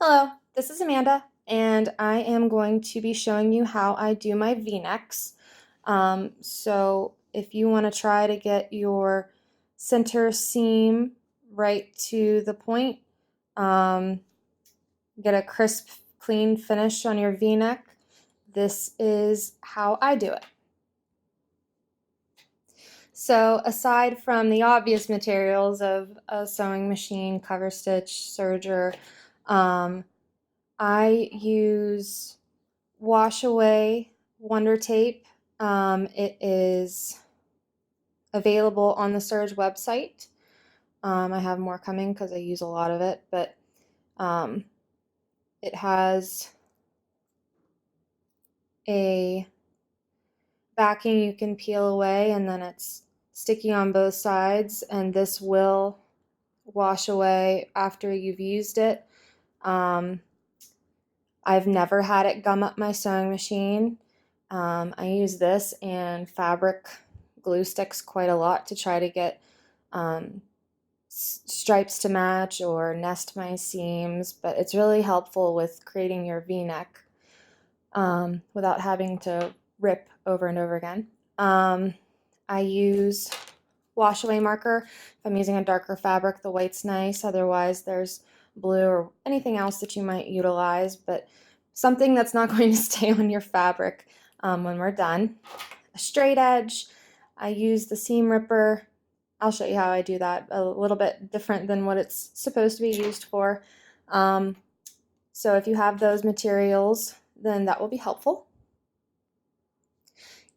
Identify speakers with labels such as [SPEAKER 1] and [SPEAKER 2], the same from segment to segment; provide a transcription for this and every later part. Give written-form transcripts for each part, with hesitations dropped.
[SPEAKER 1] Hello, this is Amanda, and I am going to be showing you how I do my V-necks. So if you want to try to get your center seam right to the point, um, get a crisp, clean finish on your V-neck, this is how I do it. So aside from the obvious materials of a sewing machine, cover stitch, serger, I use wash away Wonder Tape. It is available on the Serge website. I have more coming because I use a lot of it, but um, it has a backing you can peel away, and then it's sticky on both sides, and this will wash away after you've used it. I've never had it gum up my sewing machine. I use this and fabric glue sticks quite a lot to try to get stripes to match or nest my seams, but it's really helpful with creating your V-neck without having to rip over and over again. I use wash away marker. If I'm using a darker fabric, the white's nice. Otherwise, there's blue or anything else that you might utilize, but something that's not going to stay on your fabric when we're done. A straight edge. I use the seam ripper. I'll show you how I do that, a little bit different than what it's supposed to be used for. So if you have those materials, then that will be helpful.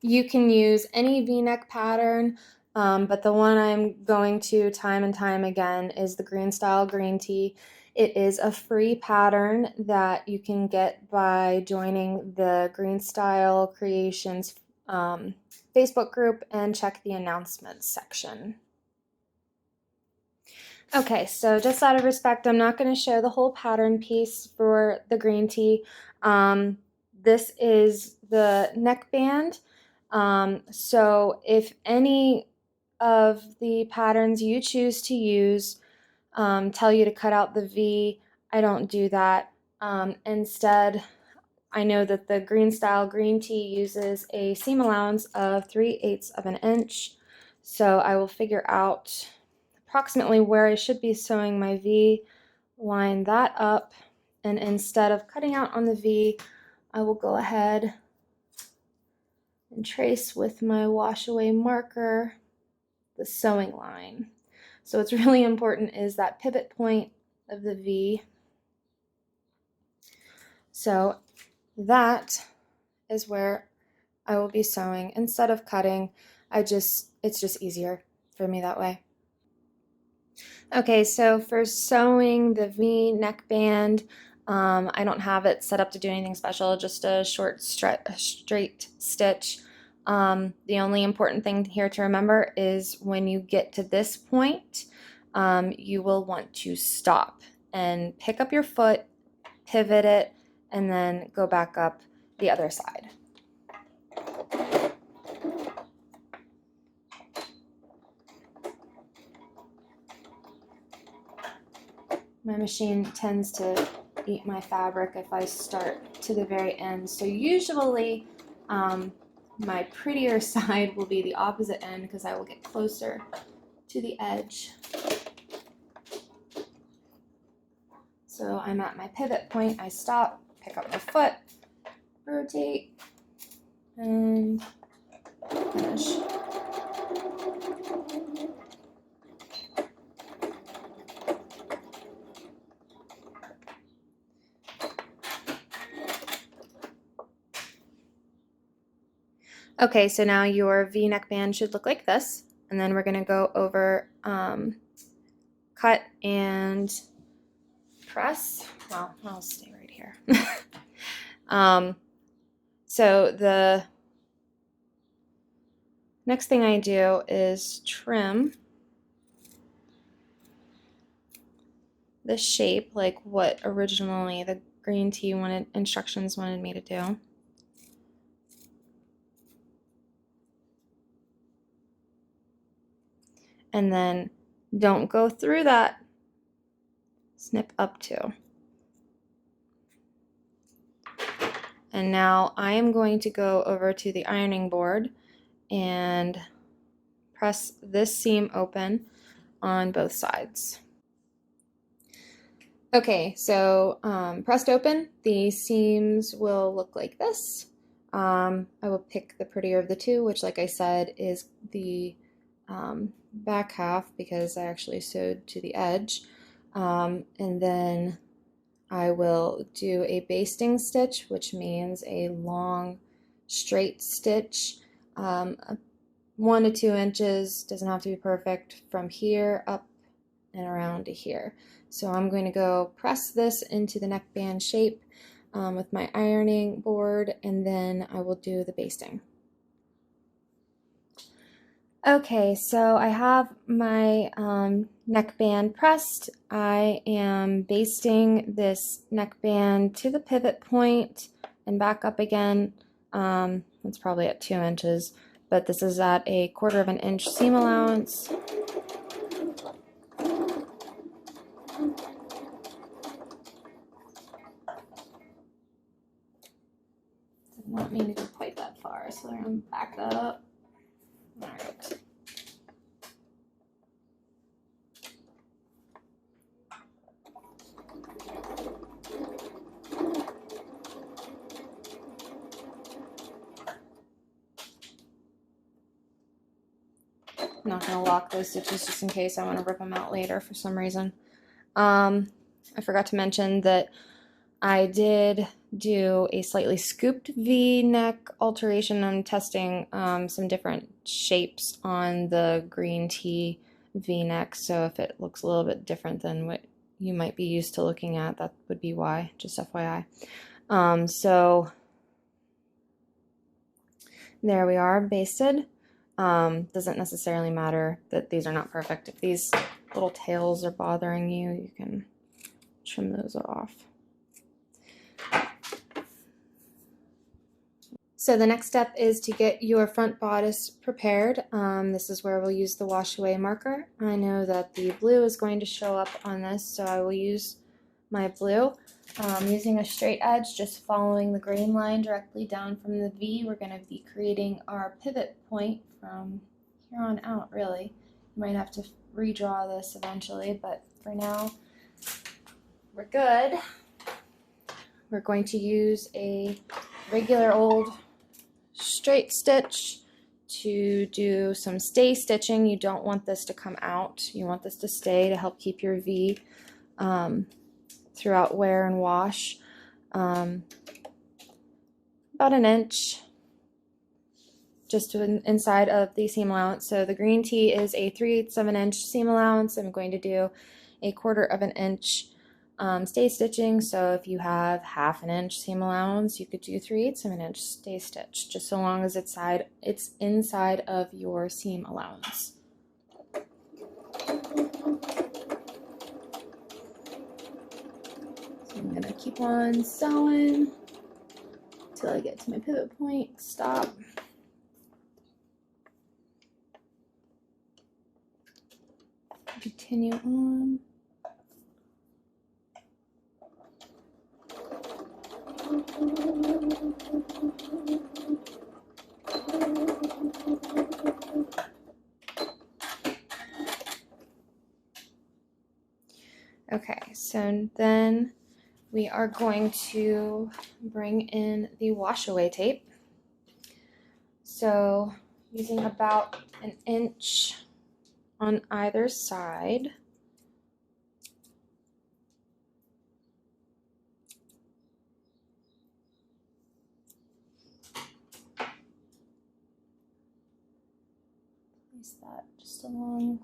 [SPEAKER 1] You can use any V-neck pattern, but the one I'm going to time and time again is the Green Style Green Tea. It is a free pattern that you can get by joining the Green Style Creations Facebook group and check the announcements section. Okay, so just out of respect, I'm not going to show the whole pattern piece for the green tea. This is the neckband. So if any of the patterns you choose to use tell you to cut out the V, I don't do that. Instead, I know that the Green Style Green Tea uses a seam allowance of 3/8 of an inch. So I will figure out approximately where I should be sewing my V, line that up, and instead of cutting out on the V, I will go ahead and trace with my wash away marker the sewing line. So what's really important is that pivot point of the V. So that is where I will be sewing. Instead of cutting, it's just easier for me that way. Okay, so for sewing the V neckband, I don't have it set up to do anything special, just a short straight stitch. The only important thing here to remember is when you get to this point, you will want to stop and pick up your foot, pivot it, and then go back up the other side. My machine tends to eat my fabric if I start to the very end. So usually my prettier side will be the opposite end because I will get closer to the edge. So I'm at my pivot point, I stop, pick up my foot, rotate, and finish. Okay, so now your V neckband should look like this, and then we're going to go over cut and press. Well, I'll stay right here. So the next thing I do is trim the shape like what originally the green tea instructions wanted me to do. And then don't go through that, snip up to. And now I am going to go over to the ironing board and press this seam open on both sides. Okay, so pressed open, the seams will look like this. I will pick the prettier of the two, which, like I said, is the back half because I actually sewed to the edge. And then I will do a basting stitch, which means a long straight stitch, 1 to 2 inches, doesn't have to be perfect, from here up and around to here. So I'm going to go press this into the neckband shape with my ironing board, and then I will do the basting. Okay, so I have my neckband pressed. I am basting this neckband to the pivot point and back up again. It's probably at 2 inches, but this is at a 1/4 inch seam allowance. Did not mean to go quite that far, so I'm going to back up. All right. I'm not going to lock those stitches just in case I want to rip them out later for some reason. I forgot to mention that I did do a slightly scooped V-neck alteration. I'm testing some different shapes on the green tea V-neck, so if it looks a little bit different than what you might be used to looking at, that would be why, just FYI. So there we are, basted. Doesn't necessarily matter that these are not perfect. If these little tails are bothering you, you can trim those off. So the next step is to get your front bodice prepared. This is where we'll use the wash away marker. I know that the blue is going to show up on this, so I will use my blue. Using a straight edge, just following the grain line directly down from the V, we're going to be creating our pivot point from here on out, really. You might have to redraw this eventually, but for now, we're good. We're going to use a regular old straight stitch to do some stay stitching. You don't want this to come out. You want this to stay to help keep your V throughout wear and wash. About 1 inch just inside of the seam allowance. So the green tea is a 3/8 of an inch seam allowance. I'm going to do a 1/4 inch stay stitching. So if you have 1/2 inch seam allowance, you could do 3/8 of an inch stay stitch, just so long as it's inside of your seam allowance. So I'm gonna keep on sewing until I get to my pivot point. Stop. Continue on. Okay, so then we are going to bring in the wash away tape. So using about 1 inch on either side. Place that just along.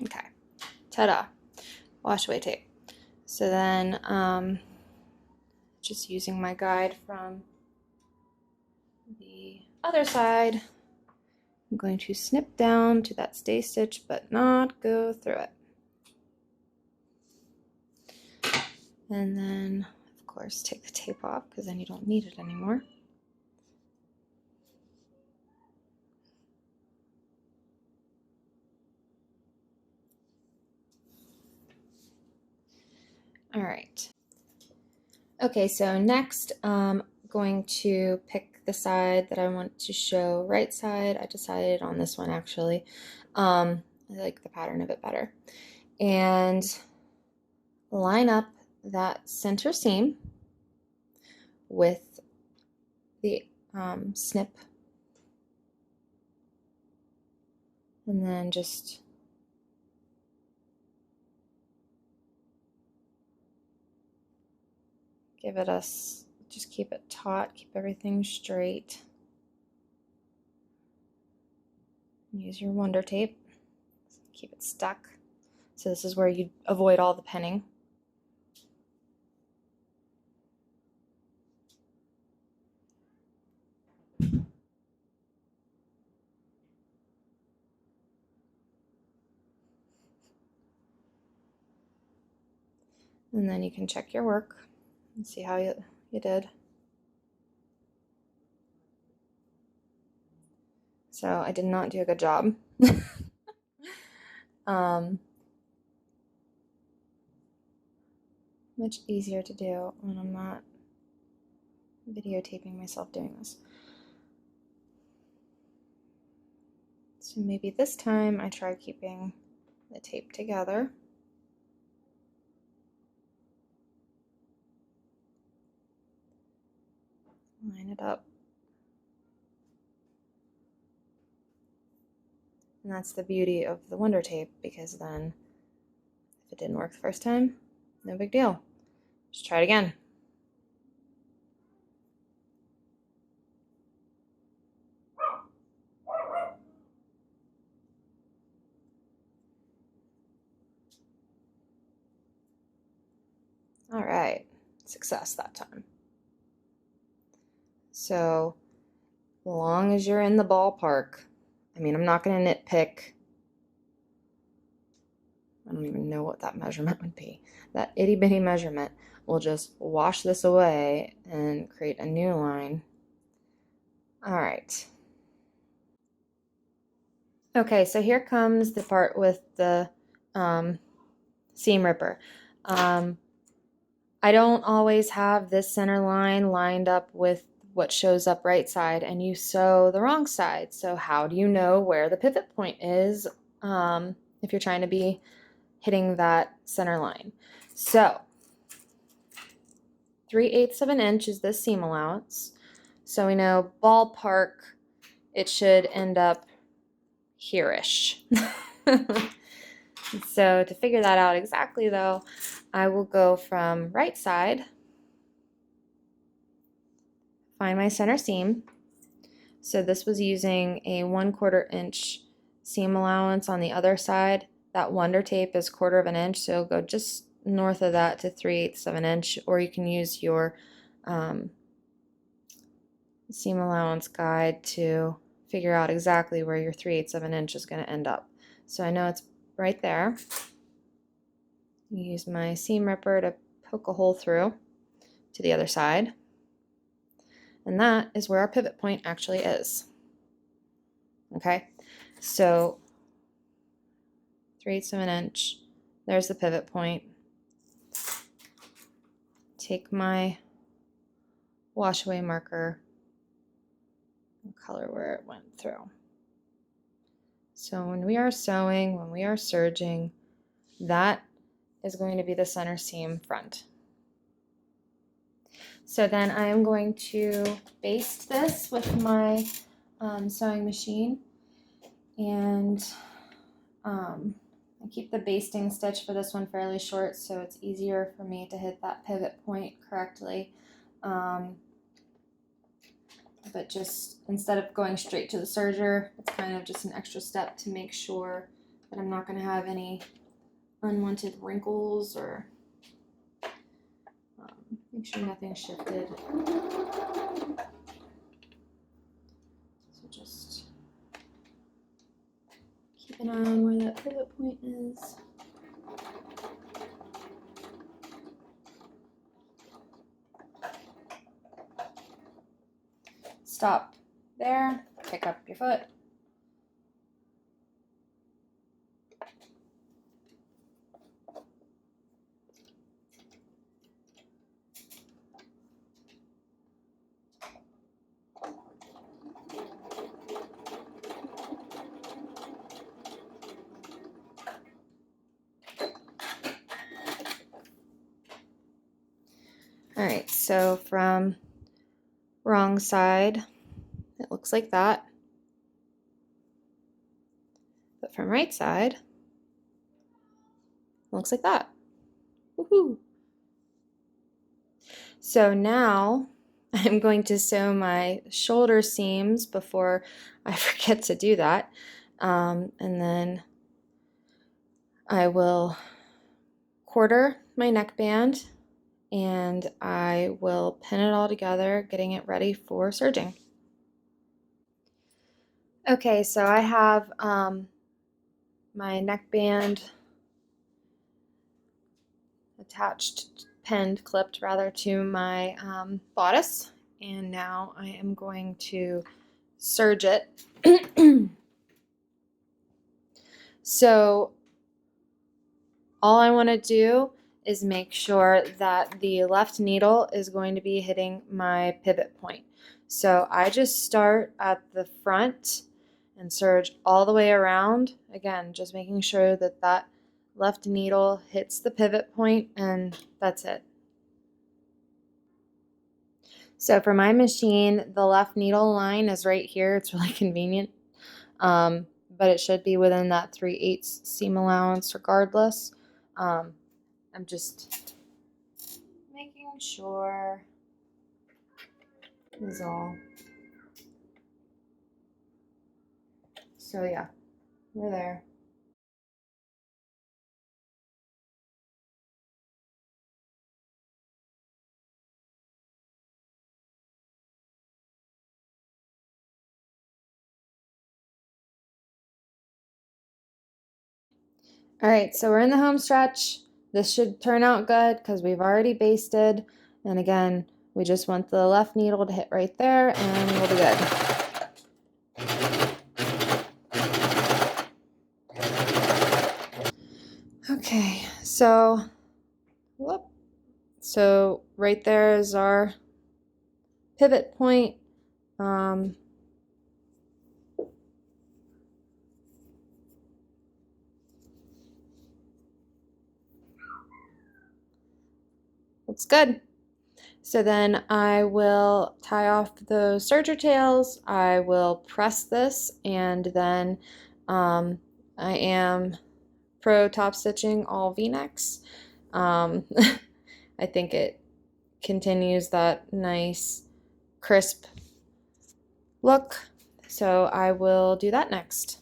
[SPEAKER 1] Okay, ta-da, wash away tape. So then just using my guide from the other side, I'm going to snip down to that stay stitch but not go through it. And then, of course, take the tape off because then you don't need it anymore. All right. Okay, so next I'm going to pick the side that I want to show right side. I decided on this one actually. I like the pattern of it better. And line up that center seam with the snip. And then just give it just keep it taut, keep everything straight. Use your Wonder Tape, keep it stuck. So this is where you avoid all the pinning. And then you can check your work and see how you did. So I did not do a good job. Much easier to do when I'm not videotaping myself doing this. So maybe this time I try keeping the tape together. Line it up. And that's the beauty of the Wonder Tape, because then if it didn't work the first time, no big deal. Just try it again. All right, success that time. So, as long as you're in the ballpark, I mean, I'm not going to nitpick. I don't even know what that measurement would be. That itty bitty measurement will just wash this away and create a new line. All right. Okay, so here comes the part with the seam ripper. I don't always have this center line lined up with what shows up right side, and you sew the wrong side. So how do you know where the pivot point is if you're trying to be hitting that center line? So 3/8 of an inch is the seam allowance. So we know ballpark it should end up here-ish. So to figure that out exactly though, I will go from right side, find my center seam. So this was using a 1/4 inch seam allowance on the other side. That Wonder Tape is 1/4 of an inch, so go just north of that to 3/8 of an inch, or you can use your seam allowance guide to figure out exactly where your 3/8 of an inch is going to end up. So I know it's right there. Use my seam ripper to poke a hole through to the other side. And that is where our pivot point actually is. Okay, so 3/8 of an inch, there's the pivot point. Take my wash away marker and color where it went through. So when we are sewing, when we are serging, that is going to be the center seam front. So then I am going to baste this with my sewing machine, and I keep the basting stitch for this one fairly short so it's easier for me to hit that pivot point correctly. But just instead of going straight to the serger, it's kind of just an extra step to make sure that I'm not going to have any unwanted wrinkles, or make sure nothing's shifted. So just keep an eye on where that pivot point is. stop there, pick up your foot. All right, so from wrong side, it looks like that. But from right side, it looks like that. Woohoo! So now I'm going to sew my shoulder seams before I forget to do that. And then I will quarter my neckband and I will pin it all together, getting it ready for serging. Okay, so I have my neckband attached, pinned, clipped rather, to my bodice, and now I am going to serge it. So all I want to do is make sure that the left needle is going to be hitting my pivot point. So I just start at the front and serge all the way around. Again, just making sure that that left needle hits the pivot point, and that's it. So for my machine, the left needle line is right here. It's really convenient, but it should be within that 3/8 seam allowance regardless. I'm just making sure is all. So yeah, we're there. All right, so we're in the home stretch. This should turn out good because we've already basted. And again, we just want the left needle to hit right there and we'll be good. Okay, so whoop. So right there is our pivot point. Looks good. So then I will tie off those serger tails. I will press this, and then I am pro top stitching all V-necks. I think it continues that nice crisp look. So I will do that next.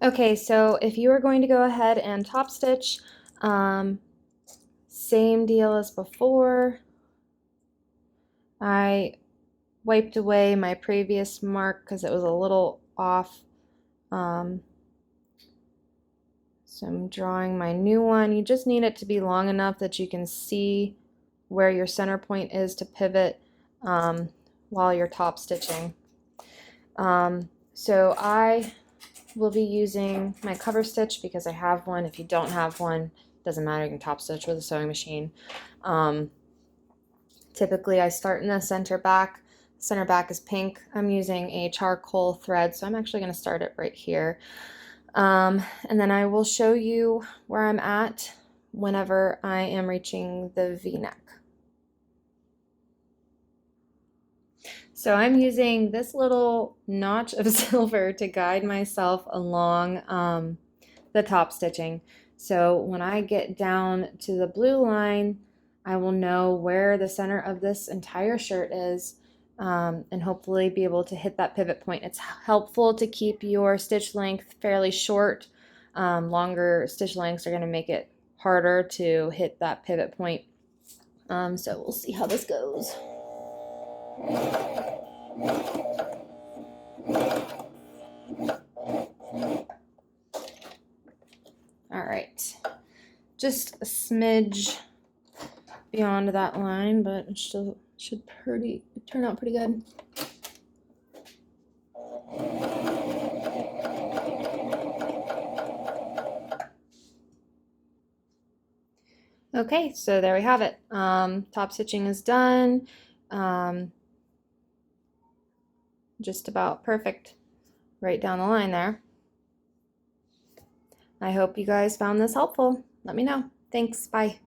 [SPEAKER 1] Okay, so if you are going to go ahead and top stitch, same deal as before. I wiped away my previous mark because it was a little off. So I'm drawing my new one. You just need it to be long enough that you can see where your center point is to pivot while you're top stitching. So I will be using my cover stitch because I have one. If you don't have one, doesn't matter, you can top stitch with a sewing machine. Typically I start in the center back. Center back is pink. I'm using a charcoal thread, so I'm actually going to start it right here. And then I will show you where I'm at whenever I am reaching the V-neck. So I'm using this little notch of silver to guide myself along the top stitching. So when I get down to the blue line, I will know where the center of this entire shirt is, and hopefully be able to hit that pivot point. It's helpful to keep your stitch length fairly short. Longer stitch lengths are going to make it harder to hit that pivot point. So we'll see how this goes. All right, just a smidge beyond that line, but it's still Should turn out pretty good. Okay, so there we have it. Top stitching is done. Just about perfect right down the line there. I hope you guys found this helpful. Let me know. Thanks. Bye.